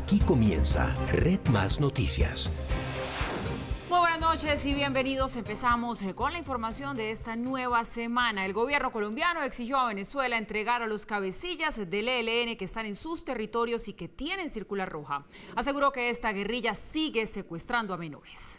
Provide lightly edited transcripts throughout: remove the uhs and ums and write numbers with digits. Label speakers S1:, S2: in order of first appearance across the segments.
S1: Aquí comienza Red Más Noticias.
S2: Muy buenas noches y bienvenidos. Empezamos con la información de esta nueva semana. El gobierno colombiano exigió a Venezuela entregar a los cabecillas del ELN que están en sus territorios y que tienen circular roja. Aseguró que esta guerrilla sigue secuestrando a menores.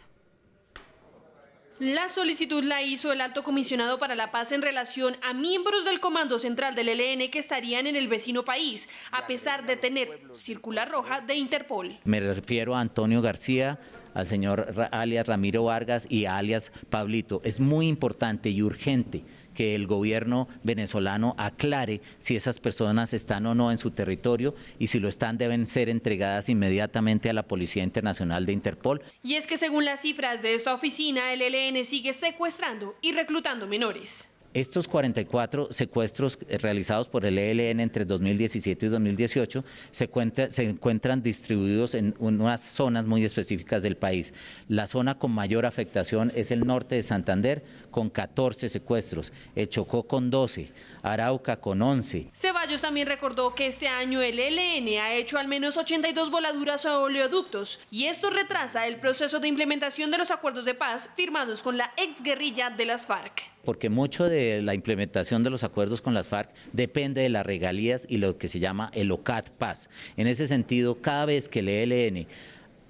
S3: La solicitud la hizo el Alto Comisionado para la Paz en relación a miembros del Comando Central del ELN que estarían en el vecino país, a pesar de tener circular roja de Interpol.
S4: Me refiero a Antonio García, al señor alias Ramiro Vargas y alias Pablito. Es muy importante y urgente que el gobierno venezolano aclare si esas personas están o no en su territorio y si lo están deben ser entregadas inmediatamente a la Policía Internacional de Interpol.
S3: Y es que según las cifras de esta oficina, el ELN sigue secuestrando y reclutando menores.
S4: Estos 44 secuestros realizados por el ELN entre 2017 y 2018 se encuentran distribuidos en unas zonas muy específicas del país. La zona con mayor afectación es el norte de Santander, con 14 secuestros, el Chocó con 12, Arauca con 11.
S3: Ceballos también recordó que este año el ELN ha hecho al menos 82 voladuras a oleoductos y esto retrasa el proceso de implementación de los acuerdos de paz firmados con la exguerrilla de las FARC.
S4: Porque mucho de la implementación de los acuerdos con las FARC depende de las regalías y lo que se llama el OCAT Paz. En ese sentido, cada vez que el ELN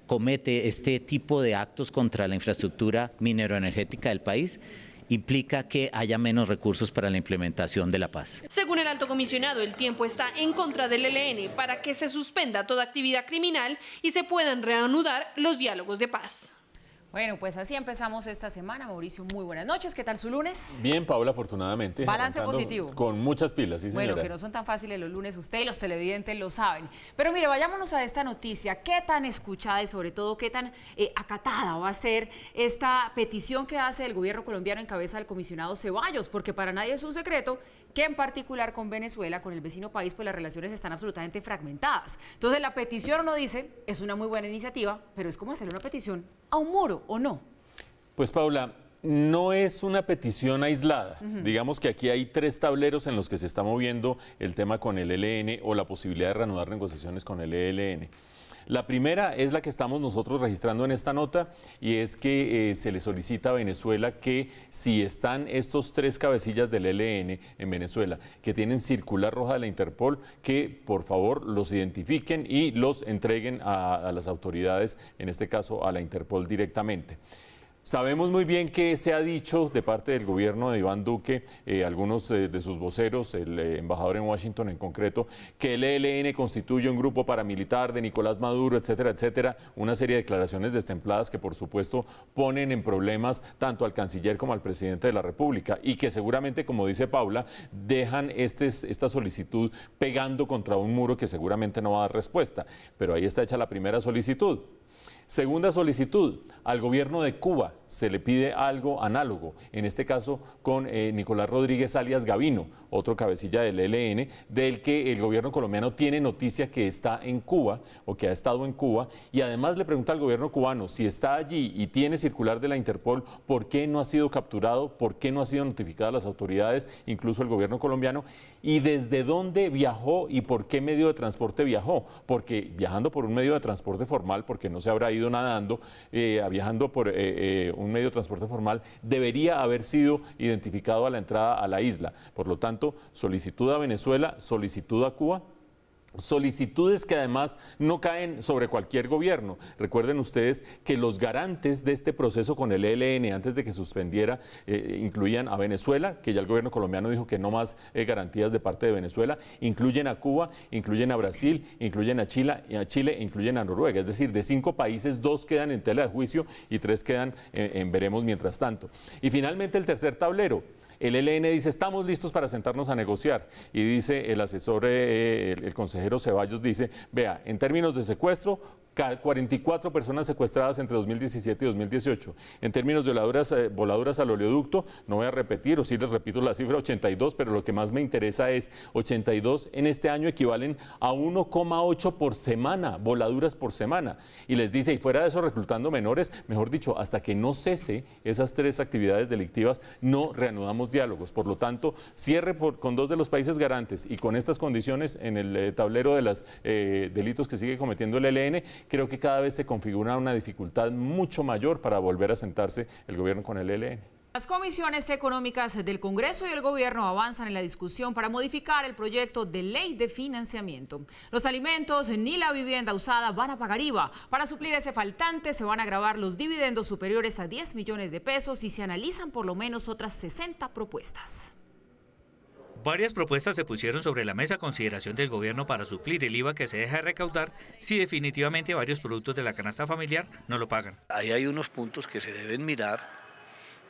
S4: comete este tipo de actos contra la infraestructura mineroenergética del país, implica que haya menos recursos para la implementación de la paz.
S3: Según el Alto Comisionado, el tiempo está en contra del ELN para que se suspenda toda actividad criminal y se puedan reanudar los diálogos de paz.
S2: Bueno, pues así empezamos esta semana. Mauricio, muy buenas noches. ¿Qué tal su lunes?
S5: Bien, Paula, afortunadamente.
S2: Balance positivo.
S5: Con muchas pilas, sí, señora.
S2: Bueno, que no son tan fáciles los lunes, usted y los televidentes lo saben. Pero mire, vayámonos a esta noticia. ¿Qué tan escuchada y sobre todo qué tan acatada va a ser esta petición que hace el gobierno colombiano en cabeza del comisionado Ceballos? Porque para nadie es un secreto que en particular con Venezuela, con el vecino país, pues las relaciones están absolutamente fragmentadas. Entonces la petición, uno dice, es una muy buena iniciativa, pero es como hacerle una petición a un muro, ¿o no?
S5: Pues, Paula, no es una petición aislada. Digamos que aquí hay 3 tableros en los que se está moviendo el tema con el ELN o la posibilidad de reanudar negociaciones con el ELN. La primera es la que estamos nosotros registrando en esta nota y es que se le solicita a Venezuela que si están estos 3 cabecillas del ELN en Venezuela que tienen circular roja de la Interpol, que por favor los identifiquen y los entreguen a las autoridades, en este caso a la Interpol directamente. Sabemos muy bien que se ha dicho de parte del gobierno de Iván Duque, algunos de sus voceros, el embajador en Washington en concreto, que el ELN constituye un grupo paramilitar de Nicolás Maduro, etcétera, etcétera, una serie de declaraciones destempladas que por supuesto ponen en problemas tanto al canciller como al presidente de la República y que seguramente, como dice Paula, dejan esta solicitud pegando contra un muro que seguramente no va a dar respuesta. Pero ahí está hecha la primera solicitud. Segunda solicitud, al gobierno de Cuba se le pide algo análogo, en este caso con Nicolás Rodríguez alias Gavino, otro cabecilla del ELN, del que el gobierno colombiano tiene noticia que está en Cuba o que ha estado en Cuba y además le pregunta al gobierno cubano si está allí y tiene circular de la Interpol, ¿por qué no ha sido capturado? ¿Por qué no ha sido notificado a las autoridades, incluso el gobierno colombiano? ¿Y desde dónde viajó y por qué medio de transporte viajó? Porque viajando por un medio de transporte formal, porque no se habrá ido nadando, viajando por un medio de transporte formal, debería haber sido identificado a la entrada a la isla. Por lo tanto, solicitud a Venezuela, solicitud a Cuba, solicitudes que además no caen sobre cualquier gobierno. Recuerden ustedes que los garantes de este proceso con el ELN antes de que suspendiera incluían a Venezuela, que ya el gobierno colombiano dijo que no más garantías de parte de Venezuela, incluyen a Cuba, incluyen a Brasil, incluyen a Chile, incluyen a Noruega. Es decir, de 5 países, 2 quedan en tela de juicio y 3 quedan en veremos mientras tanto. Y finalmente el tercer tablero. El ELN dice, estamos listos para sentarnos a negociar. Y dice el asesor, el consejero Ceballos, dice, vea, en términos de secuestro, 44 personas secuestradas entre 2017 y 2018. En términos de voladuras al oleoducto, no voy a repetir, o sí les repito la cifra 82, pero lo que más me interesa es 82 en este año equivalen a 1,8 por semana, voladuras por semana. Y les dice, y fuera de eso reclutando menores, mejor dicho, hasta que no cese esas 3 actividades delictivas, no reanudamos diálogos. Por lo tanto, cierre con 2 de los países garantes y con estas condiciones en el tablero de los delitos que sigue cometiendo el ELN, creo que cada vez se configura una dificultad mucho mayor para volver a sentarse el gobierno con el ELN.
S2: Las comisiones económicas del Congreso y el Gobierno avanzan en la discusión para modificar el proyecto de ley de financiamiento. Los alimentos ni la vivienda usada van a pagar IVA. Para suplir ese faltante se van a gravar los dividendos superiores a 10 millones de pesos y se analizan por lo menos otras 60 propuestas.
S6: Varias propuestas se pusieron sobre la mesa a consideración del gobierno para suplir el IVA que se deja de recaudar si definitivamente varios productos de la canasta familiar no lo pagan.
S7: Ahí hay unos puntos que se deben mirar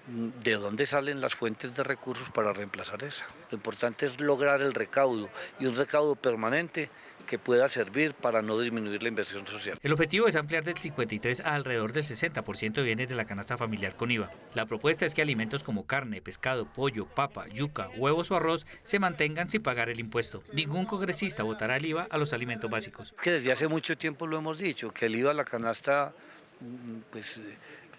S7: de dónde salen las fuentes de recursos para reemplazar esa. Lo importante es lograr el recaudo y un recaudo permanente que pueda servir para no disminuir la inversión social.
S6: El objetivo es ampliar del 53 a alrededor del 60% de bienes de la canasta familiar con IVA. La propuesta es que alimentos como carne, pescado, pollo, papa, yuca, huevos o arroz se mantengan sin pagar el impuesto. Ningún congresista votará el IVA a los alimentos básicos.
S7: Que desde hace mucho tiempo lo hemos dicho, que el IVA a la canasta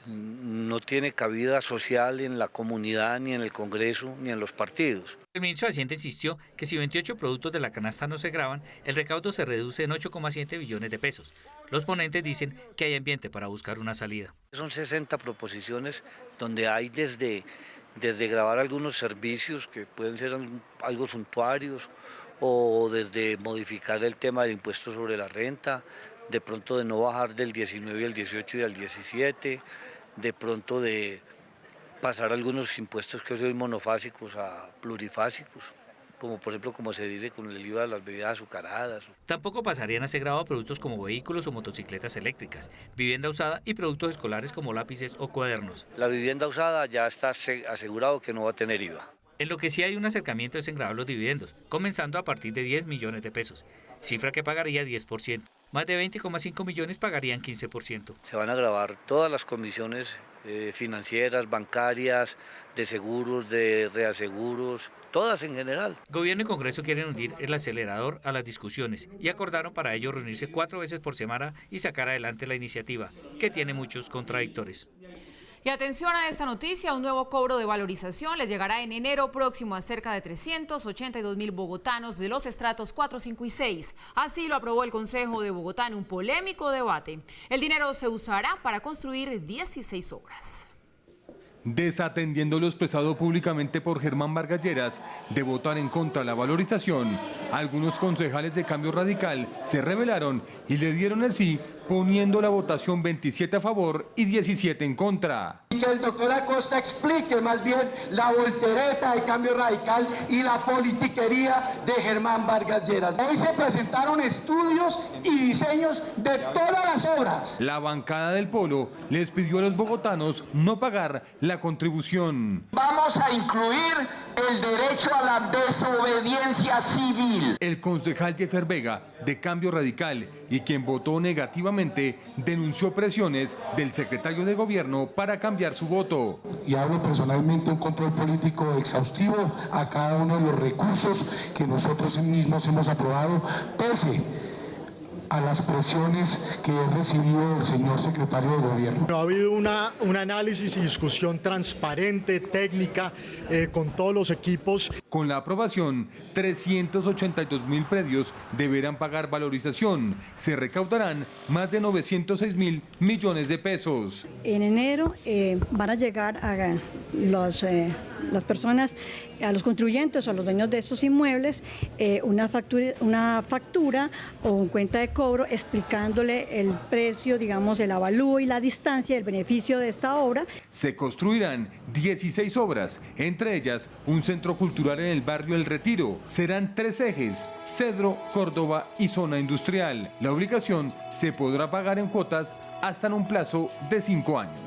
S7: no tiene cabida social en la comunidad, ni en el Congreso, ni en los partidos.
S6: El ministro de Hacienda insistió que si 28 productos de la canasta no se gravan, el recaudo se reduce en 8,7 billones de pesos. Los ponentes dicen que hay ambiente para buscar una salida.
S7: Son 60 proposiciones donde hay desde gravar algunos servicios que pueden ser algo suntuarios, o desde modificar el tema del impuesto sobre la renta, de pronto de no bajar del 19 al 18 y al 17, de pronto de pasar algunos impuestos que son monofásicos a plurifásicos, como por ejemplo como se dice con el IVA de las bebidas azucaradas.
S6: Tampoco pasarían a ser grabados productos como vehículos o motocicletas eléctricas, vivienda usada y productos escolares como lápices o cuadernos.
S7: La vivienda usada ya está asegurado que no va a tener IVA.
S6: En lo que sí hay un acercamiento es en grabar los dividendos, comenzando a partir de 10 millones de pesos, cifra que pagaría 10%. Más de 20,5 millones pagarían 15%.
S7: Se van a grabar todas las comisiones financieras, bancarias, de seguros, de reaseguros, todas en general.
S6: Gobierno y Congreso quieren hundir el acelerador a las discusiones y acordaron para ello reunirse 4 veces por semana y sacar adelante la iniciativa, que tiene muchos contradictores.
S2: Y atención a esta noticia, un nuevo cobro de valorización les llegará en enero próximo a cerca de 382.000 bogotanos de los estratos 4, 5 y 6. Así lo aprobó el Consejo de Bogotá en un polémico debate. El dinero se usará para construir 16 obras.
S8: Desatendiendo lo expresado públicamente por Germán Vargas Lleras de votar en contra de la valorización, algunos concejales de Cambio Radical se rebelaron y le dieron el sí, poniendo la votación 27 a favor y 17 en contra.
S9: Y que el doctor Acosta explique más bien la voltereta de Cambio Radical y la politiquería de Germán Vargas Lleras. Hoy se presentaron estudios y diseños de todas las obras.
S8: La bancada del Polo les pidió a los bogotanos no pagar la contribución.
S9: Vamos a incluir el derecho a la desobediencia civil.
S8: El concejal Jeffer Vega, de Cambio Radical, y quien votó negativamente, denunció presiones del secretario de Gobierno para cambiar su voto.
S9: Y hago personalmente un control político exhaustivo a cada uno de los recursos que nosotros mismos hemos aprobado, pese a las presiones que he recibido del señor secretario de Gobierno.
S10: Ha habido un análisis y discusión transparente, técnica, con todos los equipos.
S8: Con la aprobación, 382.000 predios deberán pagar valorización. Se recaudarán más de 906.000 millones de pesos.
S11: En enero van a llegar a las personas, a los contribuyentes o a los dueños de estos inmuebles, una factura o un cuenta de cobro explicándole el precio, digamos, el avalúo y la distancia, el beneficio de esta obra.
S8: Se construirán 16 obras, entre ellas un centro cultural en el barrio El Retiro. Serán 3 ejes: Cedro, Córdoba y zona industrial. La obligación se podrá pagar en cuotas hasta en un plazo de 5 años.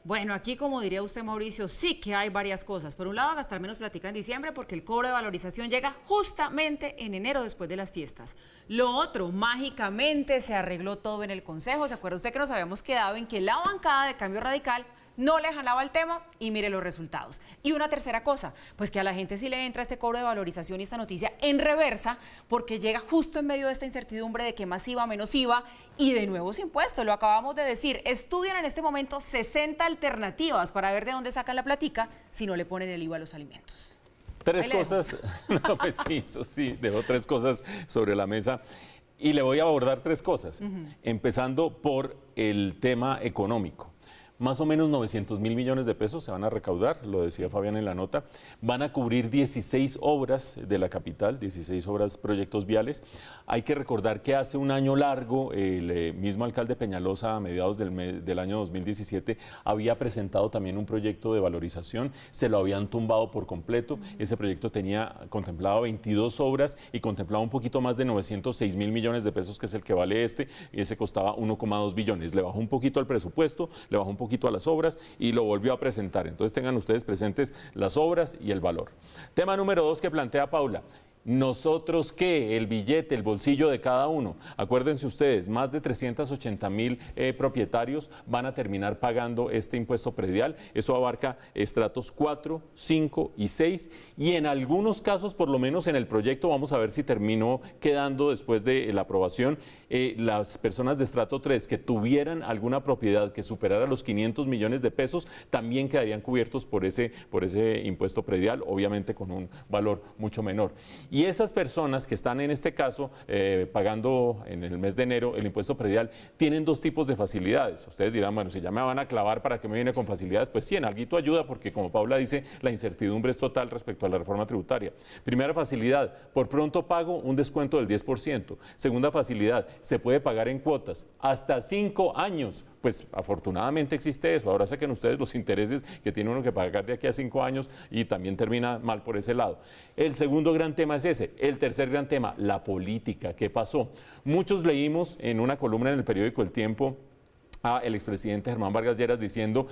S2: Bueno, aquí como diría usted, Mauricio, sí que hay varias cosas. Por un lado, gastar menos platica en diciembre porque el cobro de valorización llega justamente en enero después de las fiestas. Lo otro, mágicamente se arregló todo en el Consejo. ¿Se acuerda usted que nos habíamos quedado en que la bancada de Cambio Radical no le jalaba el tema y mire los resultados? Y una tercera cosa, pues que a la gente sí le entra este cobro de valorización y esta noticia en reversa porque llega justo en medio de esta incertidumbre de que más IVA, menos IVA y de nuevos impuestos. Lo acabamos de decir, estudian en este momento 60 alternativas para ver de dónde sacan la platica si no le ponen el IVA a los alimentos.
S5: Tres cosas, no, pues sí, eso sí, dejó tres cosas sobre la mesa. Y le voy a abordar tres cosas, empezando por el tema económico. Más o menos 900.000 millones de pesos se van a recaudar, lo decía Fabián en la nota. Van a cubrir 16 obras de la capital, 16 obras, proyectos viales. Hay que recordar que hace un año largo, el mismo alcalde Peñalosa, a mediados del año 2017, había presentado también un proyecto de valorización. Se lo habían tumbado por completo. Ese proyecto contemplaba 22 obras y contemplaba un poquito más de 906.000 millones de pesos, que es el que vale este, y ese costaba 1,2 billones. Le bajó un poquito al presupuesto, le bajó un poquito a las obras y lo volvió a presentar. Entonces tengan ustedes presentes las obras y el valor. Tema número 2 que plantea Paula. ¿Nosotros qué? El billete, el bolsillo de cada uno. Acuérdense ustedes, más de 380.000 propietarios van a terminar pagando este impuesto predial. Eso abarca estratos 4, 5 y 6. Y en algunos casos, por lo menos en el proyecto, vamos a ver si terminó quedando después de la aprobación, las personas de estrato 3 que tuvieran alguna propiedad que superara los 500 millones de pesos, también quedarían cubiertos por ese impuesto predial, obviamente con un valor mucho menor. Y esas personas que están en este caso pagando en el mes de enero el impuesto predial tienen dos tipos de facilidades. Ustedes dirán, bueno, si ya me van a clavar, ¿para qué me viene con facilidades? Pues sí, en alguito ayuda porque, como Paula dice, la incertidumbre es total respecto a la reforma tributaria. Primera facilidad, por pronto pago un descuento del 10%. Segunda facilidad, se puede pagar en cuotas hasta 5 años. Pues afortunadamente existe eso. Ahora saquen ustedes los intereses que tiene uno que pagar de aquí a 5 años y también termina mal por ese lado. El segundo gran tema es ese. El tercer gran tema, la política. ¿Qué pasó? Muchos leímos en una columna en el periódico El Tiempo el expresidente Germán Vargas Lleras diciendo,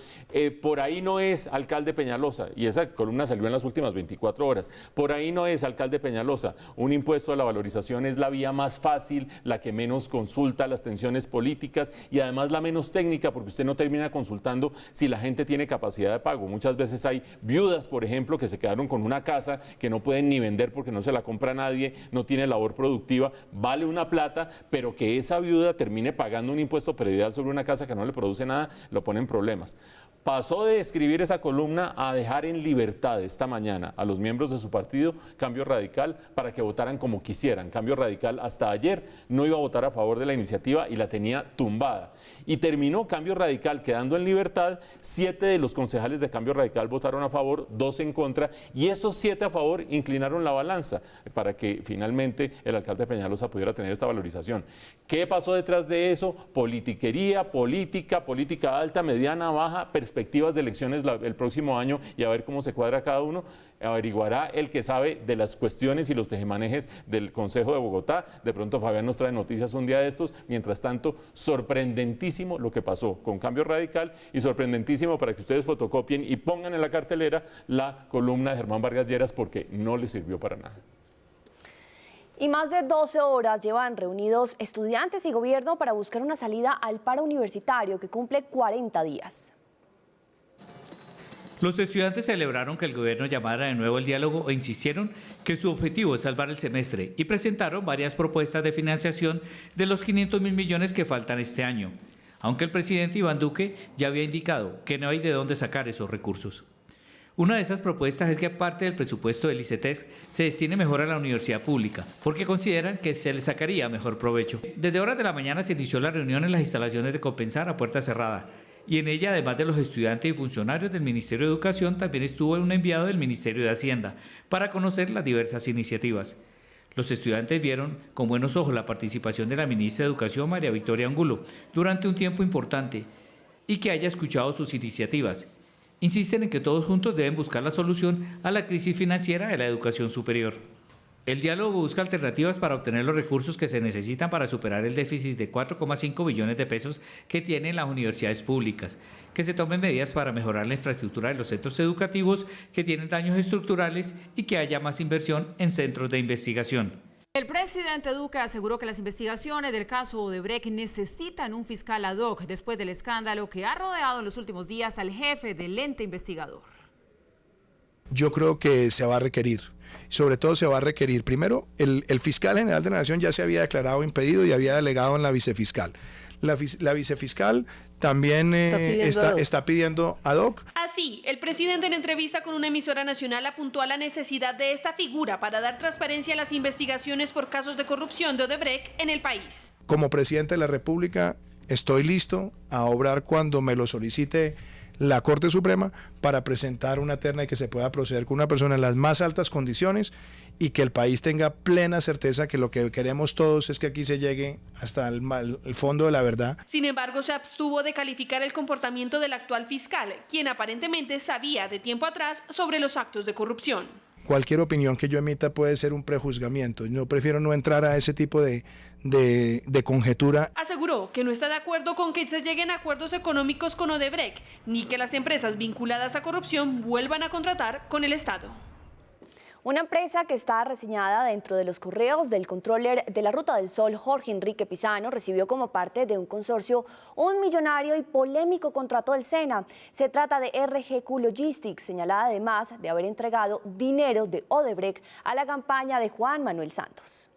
S5: por ahí no es alcalde Peñalosa, y esa columna salió en las últimas 24 horas, por ahí no es alcalde Peñalosa, un impuesto a la valorización es la vía más fácil, la que menos consulta las tensiones políticas y además la menos técnica, porque usted no termina consultando si la gente tiene capacidad de pago. Muchas veces hay viudas, por ejemplo, que se quedaron con una casa que no pueden ni vender porque no se la compra nadie, no tiene labor productiva, vale una plata, pero que esa viuda termine pagando un impuesto predial sobre una casa que no le produce nada, lo pone en problemas. Pasó de escribir esa columna a dejar en libertad esta mañana a los miembros de su partido, Cambio Radical, para que votaran como quisieran. Cambio Radical hasta ayer no iba a votar a favor de la iniciativa y la tenía tumbada. Y terminó Cambio Radical quedando en libertad. 7 de los concejales de Cambio Radical votaron a favor, 2 en contra, y esos 7 a favor inclinaron la balanza para que finalmente el alcalde Peñalosa pudiera tener esta valorización. ¿Qué pasó detrás de eso? Politiquería, política alta, mediana, baja, perspectivas de elecciones el próximo año y a ver cómo se cuadra cada uno. Averiguará el que sabe de las cuestiones y los tejemanejes del Consejo de Bogotá. De pronto Fabián nos trae noticias un día de estos. Mientras tanto, sorprendentísimo lo que pasó con Cambio Radical y sorprendentísimo para que ustedes fotocopien y pongan en la cartelera la columna de Germán Vargas Lleras porque no les sirvió para nada.
S12: Y más de 12 horas llevan reunidos estudiantes y gobierno para buscar una salida al paro universitario que cumple 40 días.
S6: Los estudiantes celebraron que el gobierno llamara de nuevo al diálogo e insistieron que su objetivo es salvar el semestre y presentaron varias propuestas de financiación de los 500.000 millones que faltan este año, aunque el presidente Iván Duque ya había indicado que no hay de dónde sacar esos recursos. Una de esas propuestas es que aparte del presupuesto del ICETEX se destine mejor a la universidad pública, porque consideran que se le sacaría mejor provecho. Desde horas de la mañana se inició la reunión en las instalaciones de Compensar a puerta cerrada, y en ella, además de los estudiantes y funcionarios del Ministerio de Educación, también estuvo un enviado del Ministerio de Hacienda para conocer las diversas iniciativas. Los estudiantes vieron con buenos ojos la participación de la ministra de Educación, María Victoria Angulo, durante un tiempo importante y que haya escuchado sus iniciativas. Insisten en que todos juntos deben buscar la solución a la crisis financiera de la educación superior. El diálogo busca alternativas para obtener los recursos que se necesitan para superar el déficit de 4,5 billones de pesos que tienen las universidades públicas, que se tomen medidas para mejorar la infraestructura de los centros educativos que tienen daños estructurales y que haya más inversión en centros de investigación.
S2: El presidente Duque aseguró que las investigaciones del caso Odebrecht necesitan un fiscal ad hoc después del escándalo que ha rodeado en los últimos días al jefe del ente investigador.
S13: Yo creo que se va a requerir. Sobre todo se va a requerir, primero, el fiscal general de la Nación ya se había declarado impedido y había delegado en la vicefiscal. La vicefiscal también está pidiendo ad hoc.
S3: Así, el presidente en entrevista con una emisora nacional apuntó a la necesidad de esta figura para dar transparencia a las investigaciones por casos de corrupción de Odebrecht en el país.
S13: Como presidente de la República, estoy listo a obrar cuando me lo solicite la Corte Suprema para presentar una terna y que se pueda proceder con una persona en las más altas condiciones y que el país tenga plena certeza que lo que queremos todos es que aquí se llegue hasta el fondo de la verdad.
S3: Sin embargo, se abstuvo de calificar el comportamiento del actual fiscal, quien aparentemente sabía de tiempo atrás sobre los actos de corrupción.
S13: Cualquier opinión que yo emita puede ser un prejuzgamiento. Yo prefiero no entrar a ese tipo de conjetura.
S3: Aseguró que no está de acuerdo con que se lleguen a acuerdos económicos con Odebrecht, ni que las empresas vinculadas a corrupción vuelvan a contratar con el Estado.
S12: Una empresa que está reseñada dentro de los correos del controller de la Ruta del Sol, Jorge Enrique Pizano, recibió como parte de un consorcio un millonario y polémico contrato del SENA. Se trata de RGQ Logistics, señalada además de haber entregado dinero de Odebrecht a la campaña de Juan Manuel Santos.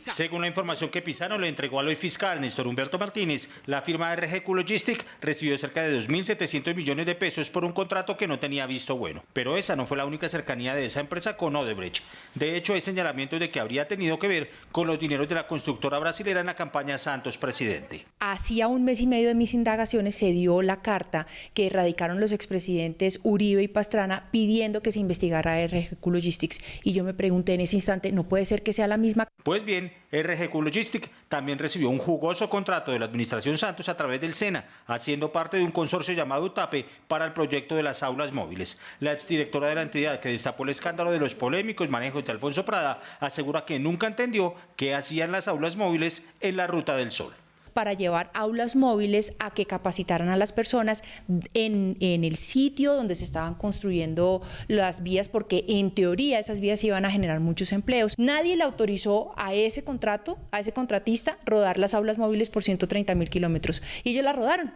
S14: Según la información que Pizano le entregó al hoy fiscal Néstor Humberto Martínez, la firma RGQ Logistics recibió cerca de 2.700 millones de pesos por un contrato que no tenía visto bueno. Pero esa no fue la única cercanía de esa empresa con Odebrecht. De hecho, hay señalamientos de que habría tenido que ver con los dineros de la constructora brasilera en la campaña Santos Presidente.
S15: Hacía un mes y medio de mis indagaciones se dio la carta que radicaron los expresidentes Uribe y Pastrana pidiendo que se investigara a RGQ Logistics. Y yo me pregunté en ese instante, ¿no puede ser que sea la misma?
S14: Pues bien, RGQ Logistics también recibió un jugoso contrato de la administración Santos a través del SENA, haciendo parte de un consorcio llamado UTAPE para el proyecto de las aulas móviles. La exdirectora de la entidad que destapó el escándalo de los polémicos manejos de Alfonso Prada asegura que nunca entendió qué hacían las aulas móviles en la Ruta del Sol.
S15: Para llevar aulas móviles a que capacitaran a las personas en el sitio donde se estaban construyendo las vías, porque en teoría esas vías iban a generar muchos empleos. Nadie le autorizó a ese contratista, rodar las aulas móviles por 130.000 kilómetros. Y ellos la rodaban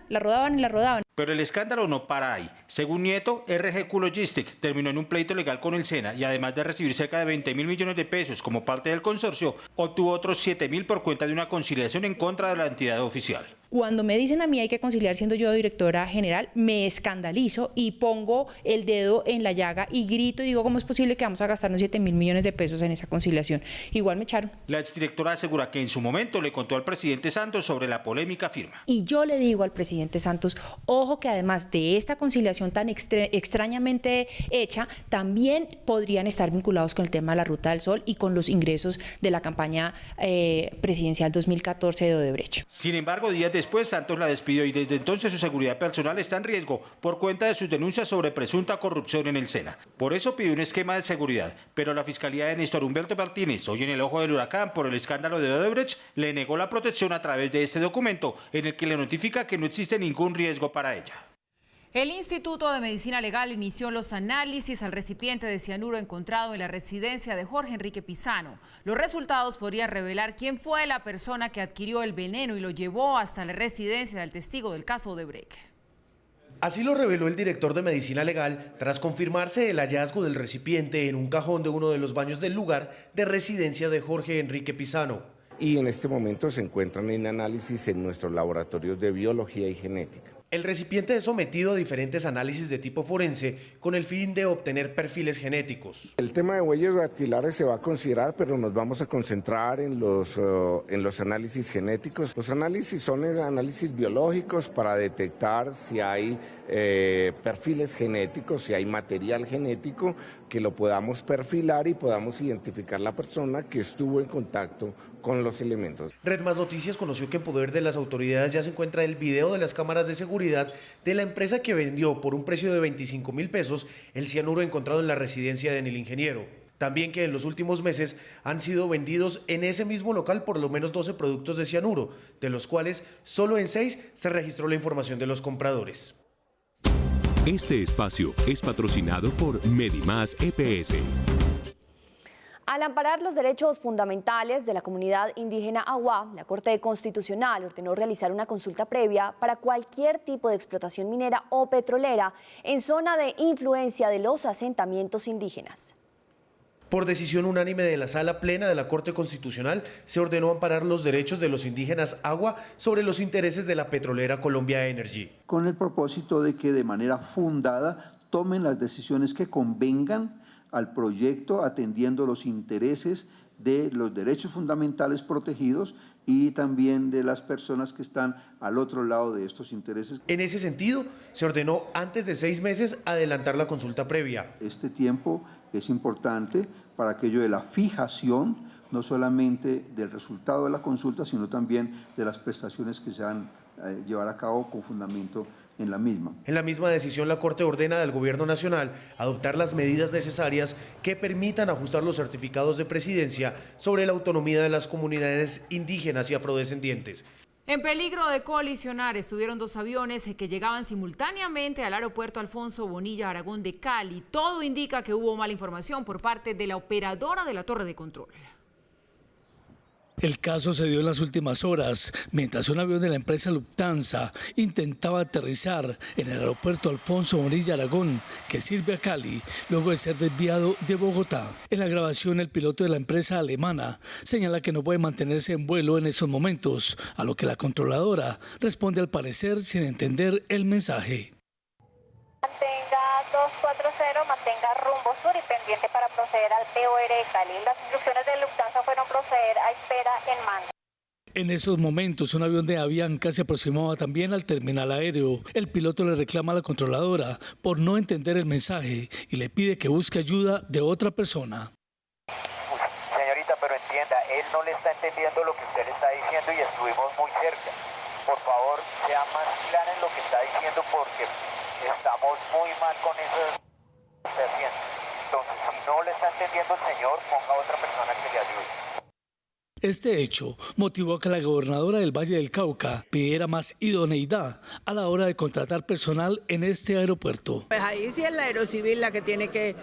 S15: y la rodaban.
S14: Pero el escándalo no para ahí. Según Nieto, RGQ Logistics terminó en un pleito legal con el SENA y además de recibir cerca de 20.000 millones de pesos como parte del consorcio, obtuvo otros 7.000 por cuenta de una conciliación en contra de la entidad oficial.
S15: Cuando me dicen a mí hay que conciliar siendo yo directora general, me escandalizo y pongo el dedo en la llaga y grito y digo, ¿cómo es posible que vamos a gastarnos 7.000 millones de pesos en esa conciliación? Igual me echaron.
S14: La exdirectora asegura que en su momento le contó al presidente Santos sobre la polémica firma.
S15: Y yo le digo al presidente Santos, ojo que además de esta conciliación tan extrañamente hecha, también podrían estar vinculados con el tema de la Ruta del Sol y con los ingresos de la campaña presidencial 2014 de Odebrecht.
S14: Sin embargo, días después Santos la despidió y desde entonces su seguridad personal está en riesgo por cuenta de sus denuncias sobre presunta corrupción en el SENA. Por eso pidió un esquema de seguridad, pero la Fiscalía de Néstor Humberto Martínez, hoy en el ojo del huracán por el escándalo de Odebrecht, le negó la protección a través de este documento en el que le notifica que no existe ningún riesgo para ella.
S2: El Instituto de Medicina Legal inició los análisis al recipiente de cianuro encontrado en la residencia de Jorge Enrique Pizano. Los resultados podrían revelar quién fue la persona que adquirió el veneno y lo llevó hasta la residencia del testigo del caso Odebrecht.
S16: Así lo reveló el director de Medicina Legal tras confirmarse el hallazgo del recipiente en un cajón de uno de los baños del lugar de residencia de Jorge Enrique Pizano.
S17: Y en este momento se encuentran en análisis en nuestros laboratorios de biología y genética.
S16: El recipiente es sometido a diferentes análisis de tipo forense con el fin de obtener perfiles genéticos.
S17: El tema de huellas dactilares se va a considerar, pero nos vamos a concentrar en los análisis genéticos. Los análisis son análisis biológicos para detectar si hay perfiles genéticos, si hay material genético que lo podamos perfilar y podamos identificar la persona que estuvo en contacto con los elementos.
S16: Red Más Noticias conoció que en poder de las autoridades ya se encuentra el video de las cámaras de seguridad de la empresa que vendió por un precio de 25.000 pesos el cianuro encontrado en la residencia del ingeniero. También que en los últimos meses han sido vendidos en ese mismo local por lo menos 12 productos de cianuro, de los cuales solo en 6 se registró la información de los compradores.
S1: Este espacio es patrocinado por Medimás EPS.
S12: Al amparar los derechos fundamentales de la comunidad indígena Agua, la Corte Constitucional ordenó realizar una consulta previa para cualquier tipo de explotación minera o petrolera en zona de influencia de los asentamientos indígenas.
S16: Por decisión unánime de la Sala Plena de la Corte Constitucional, se ordenó amparar los derechos de los indígenas Agua sobre los intereses de la petrolera Colombia Energy.
S18: Con el propósito de que de manera fundada tomen las decisiones que convengan al proyecto, atendiendo los intereses de los derechos fundamentales protegidos y también de las personas que están al otro lado de estos intereses.
S16: En ese sentido, se ordenó antes de 6 meses adelantar la consulta previa.
S18: Este tiempo es importante para aquello de la fijación, no solamente del resultado de la consulta, sino también de las prestaciones que se van a llevar a cabo con fundamento en la misma.
S16: En la misma decisión, la Corte ordena al Gobierno Nacional adoptar las medidas necesarias que permitan ajustar los certificados de presidencia sobre la autonomía de las comunidades indígenas y afrodescendientes.
S2: En peligro de colisionar estuvieron 2 aviones que llegaban simultáneamente al aeropuerto Alfonso Bonilla Aragón de Cali. Todo indica que hubo mala información por parte de la operadora de la torre de control.
S19: El caso se dio en las últimas horas, mientras un avión de la empresa Lufthansa intentaba aterrizar en el aeropuerto Alfonso Bonilla Aragón, que sirve a Cali, luego de ser desviado de Bogotá. En la grabación, el piloto de la empresa alemana señala que no puede mantenerse en vuelo en esos momentos, a lo que la controladora responde al parecer sin entender el mensaje.
S20: Mantenga 240, mantenga rumbo sur y pendiente para proceder al POR de Cali. Las instrucciones de Lufthansa fueron proceder a espera en mando.
S19: En esos momentos, un avión de Avianca se aproximaba también al terminal aéreo. El piloto le reclama a la controladora por no entender el mensaje y le pide que busque ayuda de otra persona.
S21: Señorita, pero entienda, él no le está entendiendo lo que usted le está diciendo y estuvimos muy cerca. Por favor, sea más clara en lo que está diciendo porque estamos muy mal con eso que está haciendo. Entonces, si no le está entendiendo el señor, ponga a otra persona que le ayude.
S19: Este hecho motivó a que la gobernadora del Valle del Cauca pidiera más idoneidad a la hora de contratar personal en este aeropuerto.
S22: Pues ahí sí es la Aerocivil la que tiene que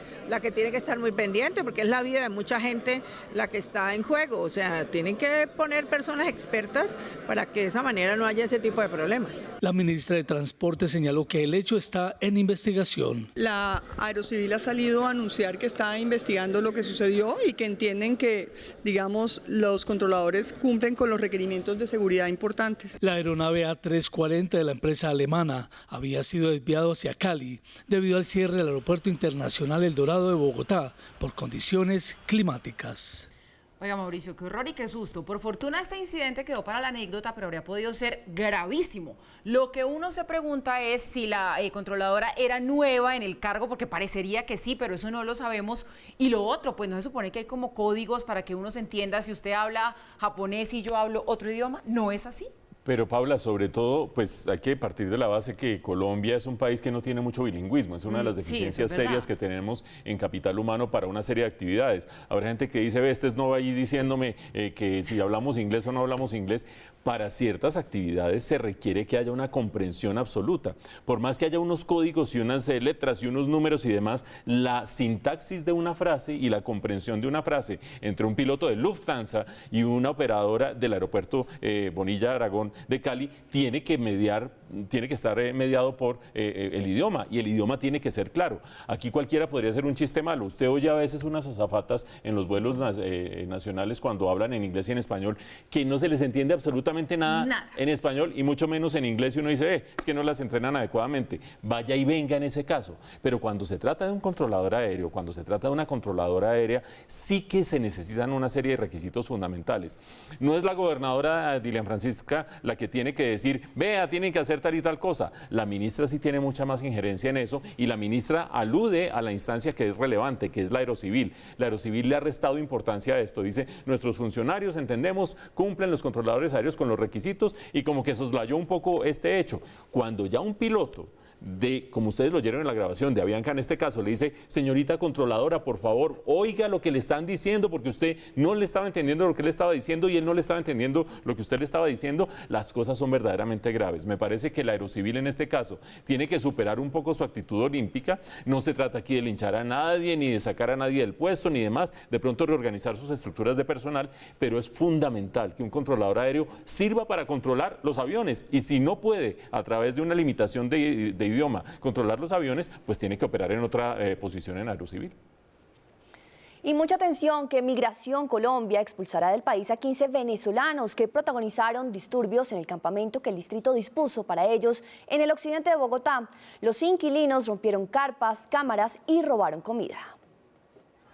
S22: estar muy pendiente, porque es la vida de mucha gente la que está en juego. O sea, tienen que poner personas expertas para que de esa manera no haya ese tipo de problemas.
S19: La ministra de Transporte señaló que el hecho está en investigación.
S23: La Aerocivil ha salido a anunciar que está investigando lo que sucedió y que entienden que, digamos, los controladores cumplen con los requerimientos de seguridad importantes.
S19: La aeronave A340 de la empresa alemana había sido desviado hacia Cali debido al cierre del Aeropuerto Internacional El Dorado de Bogotá por condiciones climáticas.
S2: Oiga, Mauricio, qué horror y qué susto. Por fortuna este incidente quedó para la anécdota, pero habría podido ser gravísimo. Lo que uno se pregunta es si la controladora era nueva en el cargo, porque parecería que sí, pero eso no lo sabemos. Y lo otro, pues no se supone que hay como códigos para que uno se entienda si usted habla japonés y yo hablo otro idioma. ¿No es así?
S5: Pero Paula, sobre todo, pues hay que partir de la base que Colombia es un país que no tiene mucho bilingüismo, es una de las deficiencias serias que tenemos en capital humano para una serie de actividades. Habrá gente que dice, ve, este es no ahí diciéndome que si hablamos inglés o no hablamos inglés. Para ciertas actividades se requiere que haya una comprensión absoluta. Por más que haya unos códigos y unas letras y unos números y demás, la sintaxis de una frase y la comprensión de una frase entre un piloto de Lufthansa y una operadora del aeropuerto Bonilla Aragón de Cali tiene que estar mediado por el idioma, y el idioma tiene que ser claro. Aquí cualquiera podría hacer un chiste malo. Usted oye a veces unas azafatas en los vuelos nacionales cuando hablan en inglés y en español que no se les entiende absolutamente nada en español y mucho menos en inglés, y uno dice, es que no las entrenan adecuadamente. Vaya y venga en ese caso. Pero cuando se trata de un controlador aéreo, cuando se trata de una controladora aérea, sí que se necesitan una serie de requisitos fundamentales. No es la gobernadora Dilian Francisca la que tiene que decir, vea, tienen que hacer tal y tal cosa. La ministra sí tiene mucha más injerencia en eso, y la ministra alude a la instancia que es relevante, que es la Aerocivil. La Aerocivil le ha restado importancia a esto. Dice, nuestros funcionarios, entendemos, cumplen los controladores aéreos con los requisitos, y como que soslayó un poco este hecho. Cuando ya un piloto de, como ustedes lo oyeron en la grabación, de Avianca en este caso, le dice, señorita controladora, por favor, oiga lo que le están diciendo, porque usted no le estaba entendiendo lo que él estaba diciendo y él no le estaba entendiendo lo que usted le estaba diciendo, las cosas son verdaderamente graves. Me parece que la Aerocivil en este caso tiene que superar un poco su actitud olímpica. No se trata aquí de linchar a nadie, ni de sacar a nadie del puesto, ni demás, de pronto reorganizar sus estructuras de personal, pero es fundamental que un controlador aéreo sirva para controlar los aviones, y si no puede, a través de una limitación de idioma, controlar los aviones, pues tiene que operar en otra posición en Aerocivil.
S12: Y mucha atención que Migración Colombia expulsará del país a 15 venezolanos que protagonizaron disturbios en el campamento que el distrito dispuso para ellos en el occidente de Bogotá. Los inquilinos rompieron carpas, cámaras y robaron comida.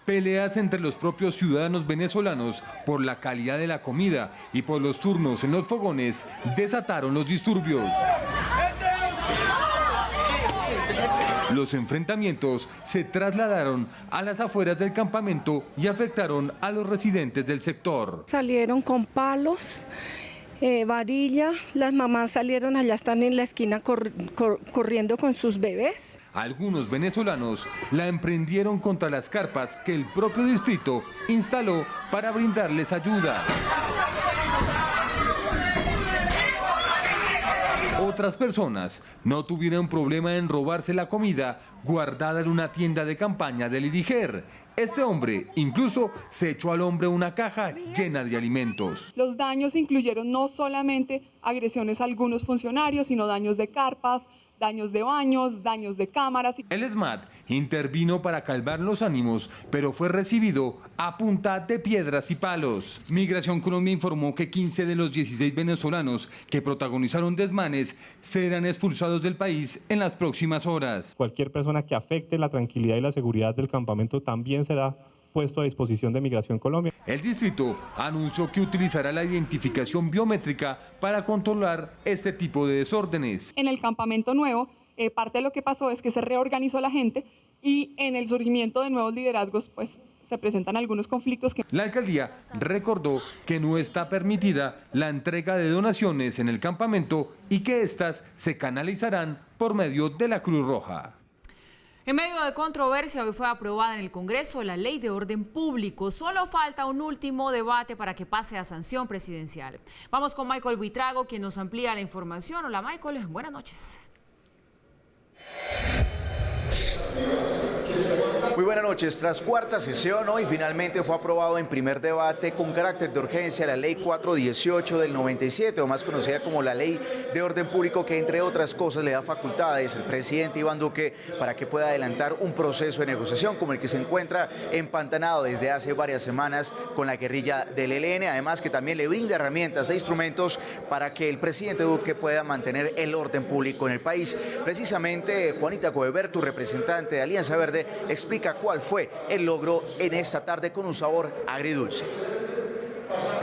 S8: Peleas entre los propios ciudadanos venezolanos por la calidad de la comida y por los turnos en los fogones desataron los disturbios. Los enfrentamientos se trasladaron a las afueras del campamento y afectaron a los residentes del sector.
S4: Salieron con palos, varilla, las mamás salieron, allá están en la esquina corriendo con sus bebés.
S8: Algunos venezolanos la emprendieron contra las carpas que el propio distrito instaló para brindarles ayuda. Otras personas no tuvieron problema en robarse la comida guardada en una tienda de campaña del IDIGER. Este hombre incluso se echó al hombre una caja llena de alimentos.
S7: Los daños incluyeron no solamente agresiones a algunos funcionarios, sino daños de carpas, daños de baños, daños de cámaras.
S8: El SMAT intervino para calmar los ánimos, pero fue recibido a punta de piedras y palos. Migración Colombia informó que 15 de los 16 venezolanos que protagonizaron desmanes serán expulsados del país en las próximas horas.
S9: Cualquier persona que afecte la tranquilidad y la seguridad del campamento también será puesto a disposición de Migración Colombia.
S8: El distrito anunció que utilizará la identificación biométrica para controlar este tipo de desórdenes.
S7: En el campamento nuevo, parte de lo que pasó es que se reorganizó la gente y en el surgimiento de nuevos liderazgos, pues se presentan algunos conflictos.
S8: La alcaldía recordó que no está permitida la entrega de donaciones en el campamento y que éstas se canalizarán por medio de la Cruz Roja.
S2: En medio de controversia, hoy fue aprobada en el Congreso la Ley de Orden Público. Solo falta un último debate para que pase a sanción presidencial. Vamos con Michael Buitrago, quien nos amplía la información. Hola Michael, buenas noches.
S24: Muy buenas noches. Tras cuarta sesión, hoy finalmente fue aprobado en primer debate con carácter de urgencia la Ley 418 del 97, o más conocida como la Ley de Orden Público, que entre otras cosas le da facultades al presidente Iván Duque para que pueda adelantar un proceso de negociación como el que se encuentra empantanado desde hace varias semanas con la guerrilla del ELN, además que también le brinda herramientas e instrumentos para que el presidente Duque pueda mantener el orden público en el país. Precisamente Juanita Coebertu, representante de Alianza Verde, explica cuál fue el logro en esta tarde con un sabor agridulce.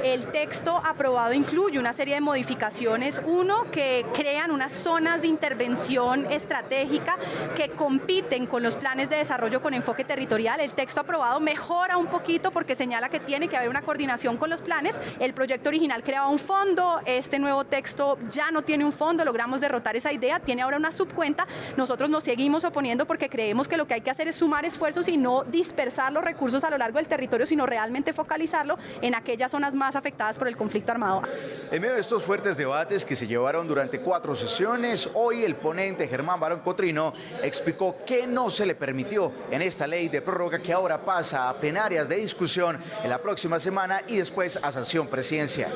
S25: El texto aprobado incluye una serie de modificaciones. Uno, que crean unas zonas de intervención estratégica que compiten con los planes de desarrollo con enfoque territorial. El texto aprobado mejora un poquito porque señala que tiene que haber una coordinación con los planes. El proyecto original creaba un fondo, este nuevo texto ya no tiene un fondo, logramos derrotar esa idea, tiene ahora una subcuenta. Nosotros nos seguimos oponiendo porque creemos que lo que hay que hacer es sumar esfuerzos y no dispersar los recursos a lo largo del territorio, sino realmente focalizarlo en aquellas zonas más afectadas por el conflicto armado.
S24: En medio de estos fuertes debates que se llevaron durante 4 sesiones, hoy el ponente Germán Barón Cotrino explicó qué no se le permitió en esta ley de prórroga que ahora pasa a plenarias de discusión en la próxima semana y después a sanción presidencial.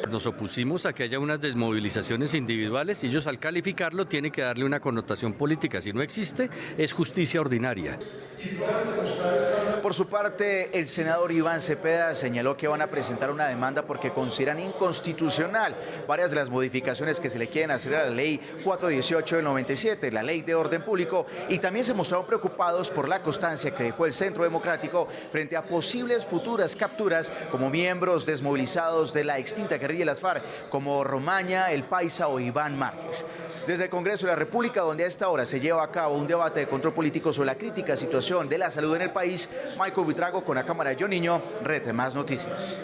S26: Nos opusimos a que haya unas desmovilizaciones individuales y ellos al calificarlo tienen que darle una connotación política. Si no existe, es justicia ordinaria.
S24: Por su parte, el senador Iván Cepeda señaló que van a presentar una demanda porque consideran inconstitucional varias de las modificaciones que se le quieren hacer a la ley 418 del 97, la ley de orden público, y también se mostraron preocupados por la constancia que dejó el Centro Democrático frente a posibles futuras capturas como miembros desmovilizados de la extinta guerrilla de las FARC, como Romaña, El Paisa o Iván Márquez. Desde el Congreso de la República, donde a esta hora se lleva a cabo un debate de control político sobre la crítica situación de la salud en el país, Michael Buitrago con la cámara de John Niño, Red Más Noticias.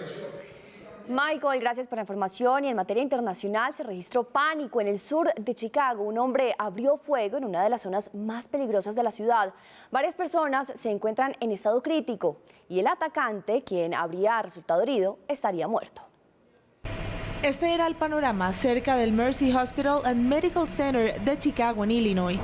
S12: Michael, gracias por la información. Y en materia internacional se registró pánico en el sur de Chicago. Un hombre abrió fuego en una de las zonas más peligrosas de la ciudad. Varias personas se encuentran en estado crítico y el atacante, quien habría resultado herido, estaría muerto.
S3: Este era el panorama cerca del Mercy Hospital and Medical Center de Chicago, en Illinois.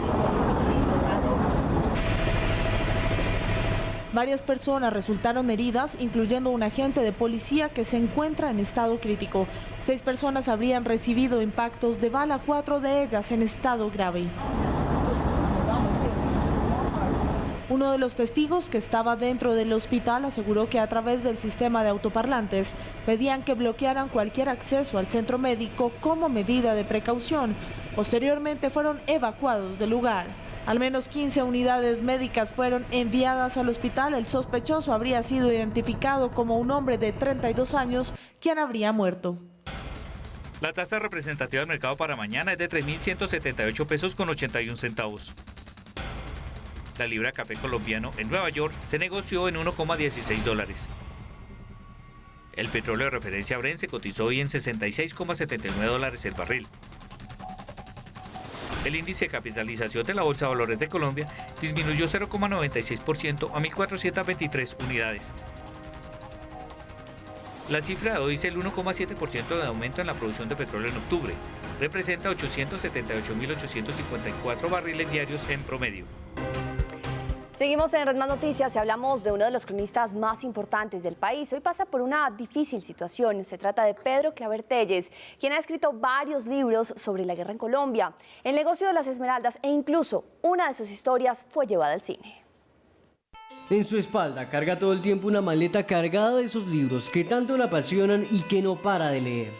S3: Varias personas resultaron heridas, incluyendo un agente de policía que se encuentra en estado crítico. 6 personas habrían recibido impactos de bala, 4 de ellas en estado grave. Uno de los testigos que estaba dentro del hospital aseguró que a través del sistema de autoparlantes pedían que bloquearan cualquier acceso al centro médico como medida de precaución. Posteriormente fueron evacuados del lugar. Al menos 15 unidades médicas fueron enviadas al hospital. El sospechoso habría sido identificado como un hombre de 32 años, quien habría muerto.
S6: La tasa representativa del mercado para mañana es de 3.178 pesos con 81 centavos. La libra café colombiano en Nueva York se negoció en 1,16 dólares. El petróleo de referencia Brent se cotizó hoy en 66,79 dólares el barril. El índice de capitalización de la Bolsa de Valores de Colombia disminuyó 0,96% a 1.423 unidades. La cifra de hoy es el 1,7% de aumento en la producción de petróleo en octubre. Representa 878.854 barriles diarios en promedio.
S12: Seguimos en Red Más Noticias y hablamos de uno de los cronistas más importantes del país. Hoy pasa por una difícil situación. Se trata de Pedro Claver Telles, quien ha escrito varios libros sobre la guerra en Colombia, el negocio de las esmeraldas e incluso una de sus historias fue llevada al cine.
S10: En su espalda carga todo el tiempo una maleta cargada de esos libros que tanto le apasionan y que no para de leer.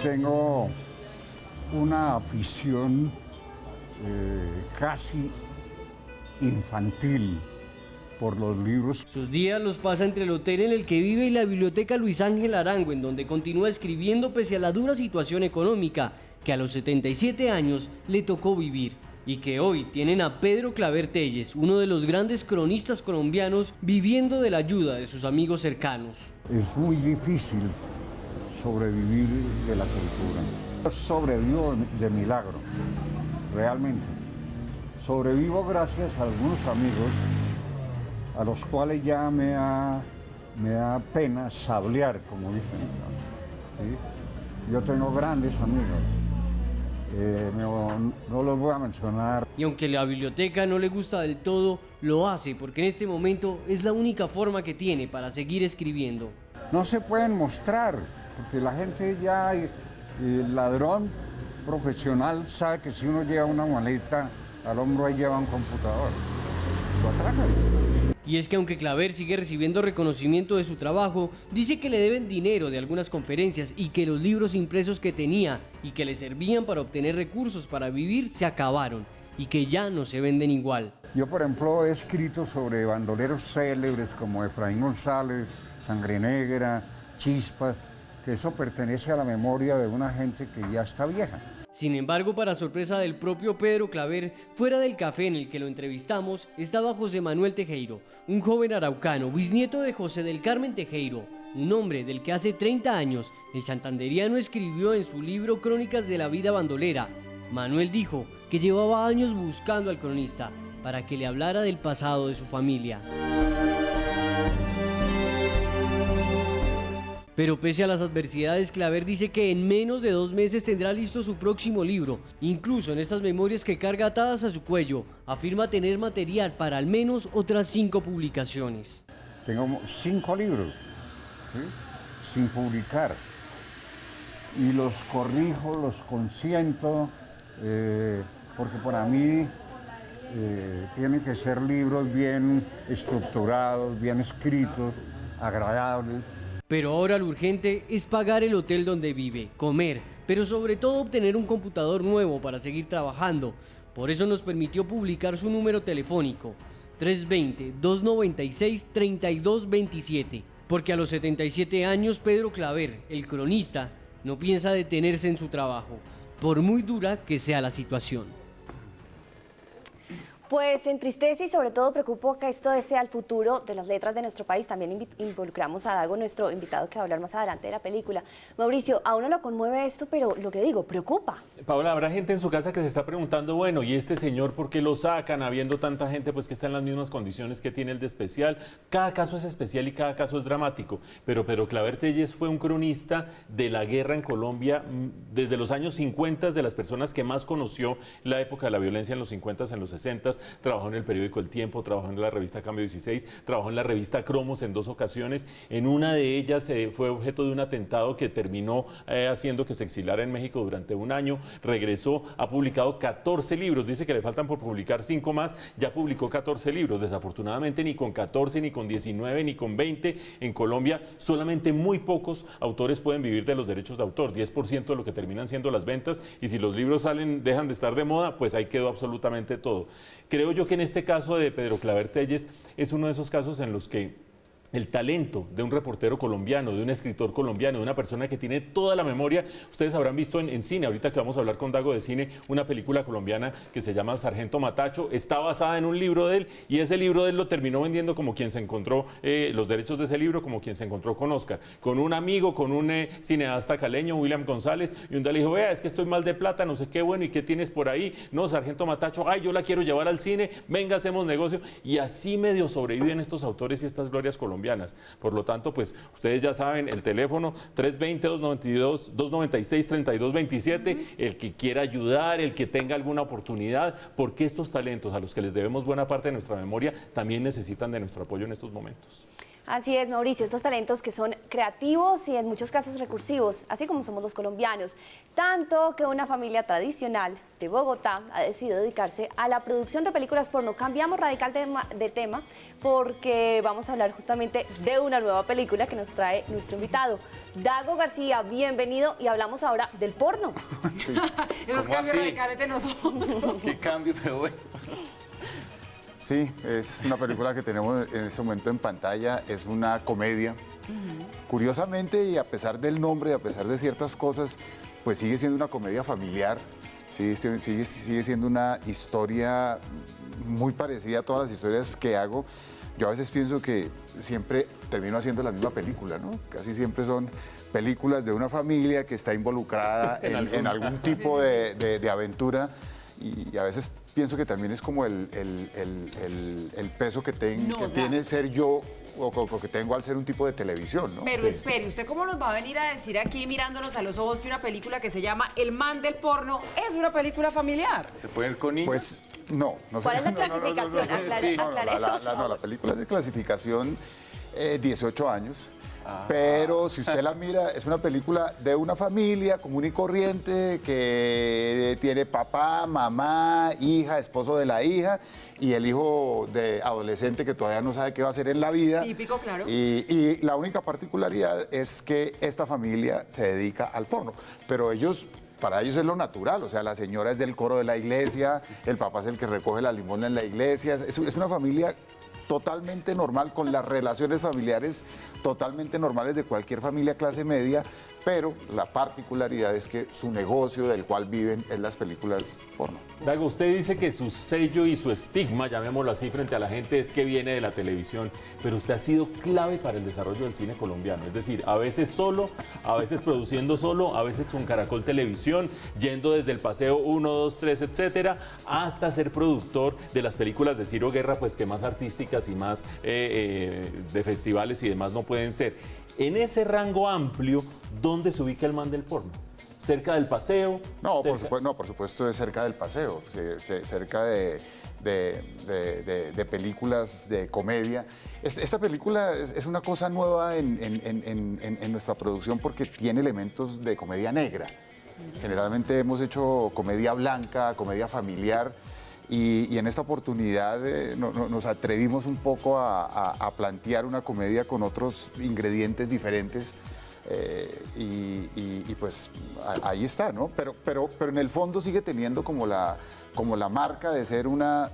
S11: Tengo una afición casi infantil por los libros.
S10: Sus días los pasa entre el hotel en el que vive y la biblioteca Luis Ángel Arango, en donde continúa escribiendo pese a la dura situación económica que a los 77 años le tocó vivir. Y que hoy tienen a Pedro Claver Telles, uno de los grandes cronistas colombianos, viviendo de la ayuda de sus amigos cercanos.
S11: Es muy difícil sobrevivir de la cultura. Yo sobrevivo de milagro, realmente. Sobrevivo gracias a algunos amigos a los cuales ya me da pena sablear, como dicen. ¿Sí? Yo tengo grandes amigos. No los voy a mencionar.
S10: Y aunque la biblioteca no le gusta del todo, lo hace porque en este momento es la única forma que tiene para seguir escribiendo.
S11: No se pueden mostrar, porque la gente ya, el ladrón profesional sabe que si uno lleva una maleta al hombro, ahí lleva un computador. Lo atracan.
S10: Y es que aunque Claver sigue recibiendo reconocimiento de su trabajo, dice que le deben dinero de algunas conferencias y que los libros impresos que tenía y que le servían para obtener recursos para vivir se acabaron y que ya no se venden igual.
S11: Yo, por ejemplo, he escrito sobre bandoleros célebres como Efraín González, Sangre Negra, Chispas, que eso pertenece a la memoria de una gente que ya está vieja.
S10: Sin embargo, para sorpresa del propio Pedro Claver, fuera del café en el que lo entrevistamos, estaba José Manuel Tejero, un joven araucano, bisnieto de José del Carmen Tejero, un hombre del que hace 30 años el santanderiano escribió en su libro Crónicas de la Vida Bandolera. Manuel dijo que llevaba años buscando al cronista para que le hablara del pasado de su familia. Pero pese a las adversidades, Claver dice que en menos de 2 meses tendrá listo su próximo libro. Incluso en estas memorias que carga atadas a su cuello, afirma tener material para al menos otras 5 publicaciones.
S11: Tengo 5 libros, ¿sí?, sin publicar. Y los corrijo, los consiento, porque para mí tienen que ser libros bien estructurados, bien escritos, agradables.
S10: Pero ahora lo urgente es pagar el hotel donde vive, comer, pero sobre todo obtener un computador nuevo para seguir trabajando. Por eso nos permitió publicar su número telefónico, 320-296-3227. Porque a los 77 años Pedro Claver, el cronista, no piensa detenerse en su trabajo, por muy dura que sea la situación.
S12: Pues entristece y sobre todo preocupa que esto sea el futuro de las letras de nuestro país. También involucramos a Dago, nuestro invitado, que va a hablar más adelante de la película. Mauricio, a uno lo conmueve esto, pero lo que digo, preocupa.
S5: Paola, habrá gente en su casa que se está preguntando, bueno, ¿y este señor por qué lo sacan? Habiendo tanta gente pues que está en las mismas condiciones que tiene el de especial. Cada caso es especial y cada caso es dramático. Pero Claver Telles fue un cronista de la guerra en Colombia desde los años 50, de las personas que más conoció la época de la violencia en los 50, en los 60. Trabajó en el periódico El Tiempo, trabajó en la revista Cambio 16, trabajó en la revista Cromos en 2 ocasiones. En una de ellas fue objeto de un atentado que terminó haciendo que se exilara en México durante un año. Regresó, ha publicado 14 libros, dice que le faltan por publicar 5 más, ya publicó 14 libros. Desafortunadamente ni con 14, ni con 19, ni con 20 en Colombia, solamente muy pocos autores pueden vivir de los derechos de autor, 10% de lo que terminan siendo las ventas, y si los libros dejan de estar de moda, pues ahí quedó absolutamente todo. Creo yo que en este caso de Pedro Claver Telles es uno de esos casos en los que el talento de un reportero colombiano, de un escritor colombiano, de una persona que tiene toda la memoria. Ustedes habrán visto en cine, ahorita que vamos a hablar con Dago de cine, una película colombiana que se llama Sargento Matacho. Está basada en un libro de él y ese libro de él lo terminó vendiendo como quien se encontró los derechos de ese libro, como quien se encontró con Oscar, con un amigo, con un cineasta caleño, William González, y un día le dijo, vea, es que estoy mal de plata, no sé qué, bueno, ¿y qué tienes por ahí? No, Sargento Matacho, ay, yo la quiero llevar al cine, venga, hacemos negocio. Y así medio sobreviven estos autores y estas glorias colombianas. Por lo tanto, pues ustedes ya saben, el teléfono 320-296-3227, el que quiera ayudar, el que tenga alguna oportunidad, porque estos talentos a los que les debemos buena parte de nuestra memoria también necesitan de nuestro apoyo en estos momentos.
S12: Así es, Mauricio, estos talentos que son creativos y en muchos casos recursivos, así como somos los colombianos. Tanto que una familia tradicional de Bogotá ha decidido dedicarse a la producción de películas porno. Cambiamos radical de tema porque vamos a hablar justamente de una nueva película que nos trae nuestro invitado. Dago García, bienvenido, y hablamos ahora del porno.
S2: Sí. Esos cambios radicales de nosotros.
S1: Qué cambio, pero bueno. Sí, es una película que tenemos en este momento en pantalla, es una comedia. Curiosamente, y a pesar del nombre, y a pesar de ciertas cosas, pues sigue siendo una comedia familiar, sigue siendo una historia muy parecida a todas las historias que hago. Yo a veces pienso que siempre termino haciendo la misma película, ¿no? Casi siempre son películas de una familia que está involucrada en algún tipo de aventura, y a veces pienso que también es como el peso que tiene ser yo o que tengo al ser un tipo de televisión, ¿no?
S2: Pero espere, ¿usted cómo nos va a venir a decir aquí mirándonos a los ojos que una película que se llama El man del porno es una película familiar?
S1: ¿Se puede ir con niños? Pues no.
S12: ¿Cuál es la clasificación? Aclare eso.
S1: La película es de clasificación 18 años. Pero si usted la mira, es una película de una familia común y corriente que tiene papá, mamá, hija, esposo de la hija y el hijo de adolescente que todavía no sabe qué va a hacer en la vida.
S2: Típico, claro.
S1: Y la única particularidad es que esta familia se dedica al porno, pero para ellos es lo natural, o sea, la señora es del coro de la iglesia, el papá es el que recoge la limosna en la iglesia, es una familia totalmente normal, con las relaciones familiares totalmente normales de cualquier familia clase media, pero la particularidad es que su negocio del cual viven es las películas porno.
S5: Dago, usted dice que su sello y su estigma, llamémoslo así, frente a la gente es que viene de la televisión, pero usted ha sido clave para el desarrollo del cine colombiano, es decir, a veces solo, a veces produciendo solo, a veces con Caracol Televisión, yendo desde el Paseo 1, 2, 3, etcétera, hasta ser productor de las películas de Ciro Guerra, pues que más artísticas y más de festivales y demás no pueden ser. En ese rango amplio, ¿dónde se ubica el man del porno? ¿Cerca del Paseo?
S1: No, por supuesto es cerca del Paseo, cerca de películas de comedia. Esta película es una cosa nueva en nuestra producción porque tiene elementos de comedia negra. Generalmente hemos hecho comedia blanca, comedia familiar, y en esta oportunidad nos atrevimos un poco a plantear una comedia con otros ingredientes diferentes. Y pues ahí está, ¿no? Pero en el fondo sigue teniendo como la marca de ser una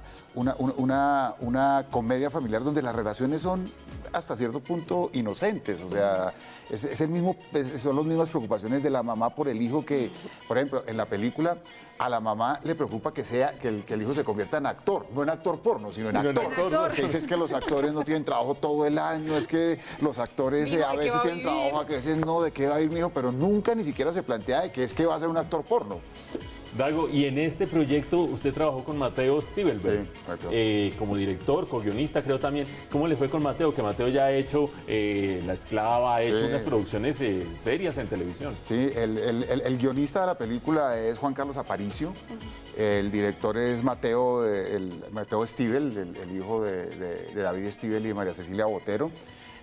S1: comedia familiar donde las relaciones son hasta cierto punto inocentes, o sea, son las mismas preocupaciones de la mamá por el hijo que, por ejemplo, en la película a la mamá le preocupa que el hijo se convierta en actor, no en actor porno, sino en actor. Que dice es que los actores no tienen trabajo todo el año, es que los actores a veces tienen trabajo, a veces no, ¿de qué va a ir mi hijo? Pero nunca ni siquiera se plantea de que es que va a ser un actor porno.
S5: Dago, y en este proyecto usted trabajó con Mateo Stivelberg, como director, co-guionista creo también. ¿Cómo le fue con Mateo? Que Mateo ya ha hecho La Esclava, ha hecho unas producciones serias en televisión.
S1: Sí, el guionista de la película es Juan Carlos Aparicio, el director es Mateo Stivel, el hijo de David Stivel y de María Cecilia Botero.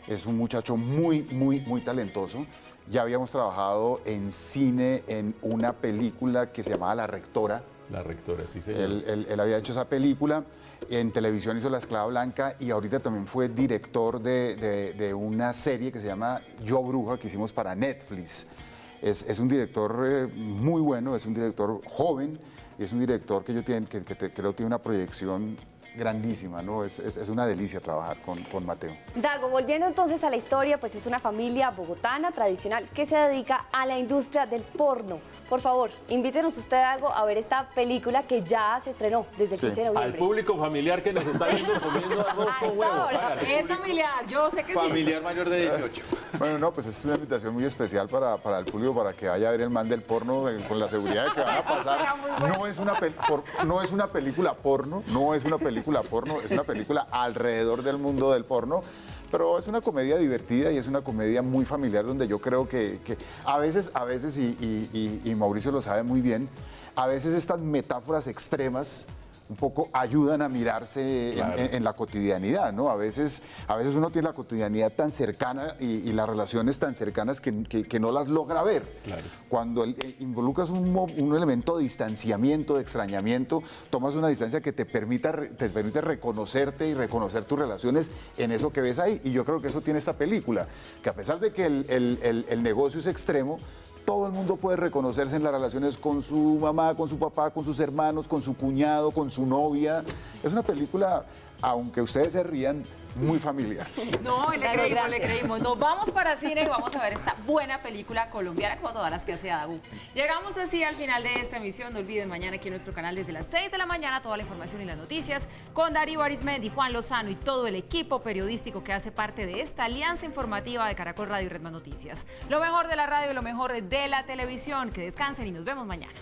S1: Es un muchacho muy talentoso. Ya habíamos trabajado en cine en una película que se llamaba La Rectora.
S5: La Rectora, sí, señor.
S1: Él había hecho esa película, en televisión hizo La Esclava Blanca y ahorita también fue director de una serie que se llama Yo Bruja, que hicimos para Netflix. Es un director muy bueno, es un director joven y es un director que creo tiene una proyección grandísima, ¿no? Es una delicia trabajar con Mateo.
S12: Dago, volviendo entonces a la historia, pues es una familia bogotana tradicional que se dedica a la industria del porno. Por favor, invítenos usted, Dago, a ver esta película que ya se estrenó desde el 15 de noviembre.
S5: Al público familiar que nos está viendo comiendo arroz con huevo.
S2: Es familiar, yo sé que
S13: familiar mayor de 18.
S1: Bueno, no, pues es una invitación muy especial para el público, para que vaya a ver el man del porno con la seguridad de que van a pasar. No es una película porno, es una película alrededor del mundo del porno. Pero es una comedia divertida y es una comedia muy familiar donde yo creo que a veces y Mauricio lo sabe muy bien, a veces estas metáforas extremas un poco ayudan a mirarse en la cotidianidad, ¿no? A veces uno tiene la cotidianidad tan cercana y las relaciones tan cercanas que no las logra ver. Claro. Cuando involucras un elemento de distanciamiento, de extrañamiento, tomas una distancia que te permite reconocerte y reconocer tus relaciones en eso que ves ahí. Y yo creo que eso tiene esta película, que a pesar de que el negocio es extremo, todo el mundo puede reconocerse en las relaciones con su mamá, con su papá, con sus hermanos, con su cuñado, con su novia. Es una película, aunque ustedes se rían, muy familiar.
S2: No, le creímos. Nos vamos para cine y vamos a ver esta buena película colombiana como todas las que hace Dago. Llegamos así al final de esta emisión. No olviden mañana aquí en nuestro canal desde las 6 de la mañana toda la información y las noticias con Darío Arizmendi, Juan Lozano y todo el equipo periodístico que hace parte de esta alianza informativa de Caracol Radio y Red Más Noticias. Lo mejor de la radio y lo mejor de la televisión. Que descansen y nos vemos mañana.